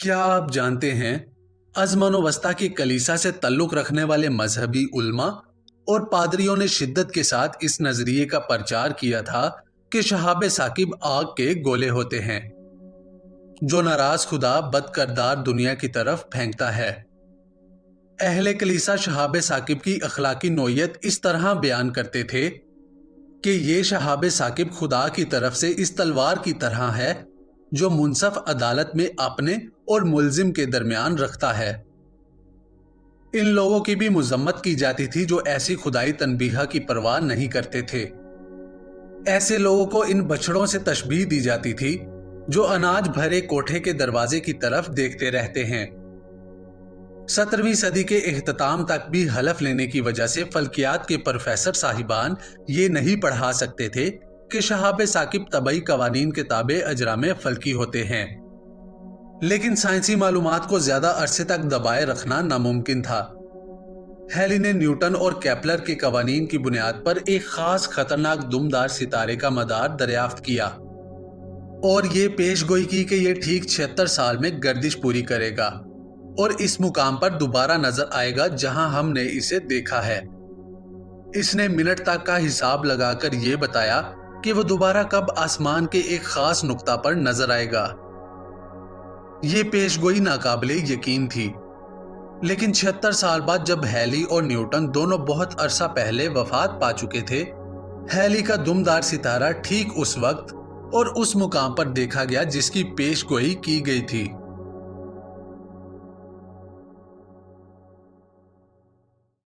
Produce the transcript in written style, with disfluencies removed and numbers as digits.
क्या आप जानते हैं, अज़मन वस्ता की कलीसा से तल्लुक़ रखने वाले मजहबी उल्मा और पादरियों ने शिद्दत के साथ इस नज़रिए का प्रचार किया था कि शहाब साकिब आग के गोले होते हैं जो नाराज खुदा बदकरदार दुनिया की तरफ फेंकता है। अहले कलीसा शहाब साकिब की अखलाकी नोयत इस तरह बयान करते थे कि ये शहाब साकिब खुदा की तरफ से इस तलवार की तरह है जो मुनसफ अदालत में अपने और मुल्जिम के दरमियान रखता है। इन लोगों की भी मुजम्मत की जाती थी जो ऐसी खुदाई तनबीहा की परवाह नहीं करते थे। ऐसे लोगों को इन बछड़ों से तशबीह दी जाती थी जो अनाज भरे कोठे के दरवाजे की तरफ देखते रहते हैं। 17वीं सदी के इख्तिताम तक भी हलफ लेने की वजह से फल्कियात के प्रोफेसर साहिबान ये नहीं पढ़ा सकते थे कि शहाब साकिब तबई कवानीन के ताबे अजराम फल्की होते हैं, लेकिन साइंसी मालूमात को ज्यादा अरसे तक दबाए रखना नामुमकिन था। हैली ने न्यूटन और केपलर के कवानीन की बुनियाद पर एक खास खतरनाक दुमदार सितारे का मदार दरियाफ्त किया और ये पेशगोई की कि यह ठीक 76 साल में गर्दिश पूरी करेगा और इस मुकाम पर दोबारा नजर आएगा जहां हमने इसे देखा है। इसने मिनट तक का हिसाब लगाकर यह बताया कि वो दोबारा कब आसमान के एक खास नुक्ता पर नजर आएगा। ये पेशगोई नाकाबिले यकीन थी, लेकिन 76 साल बाद जब हैली और न्यूटन दोनों बहुत अरसा पहले वफात पा चुके थे, हैली का दुमदार सितारा ठीक उस वक्त और उस मुकाम पर देखा गया जिसकी पेशगोई की गई थी।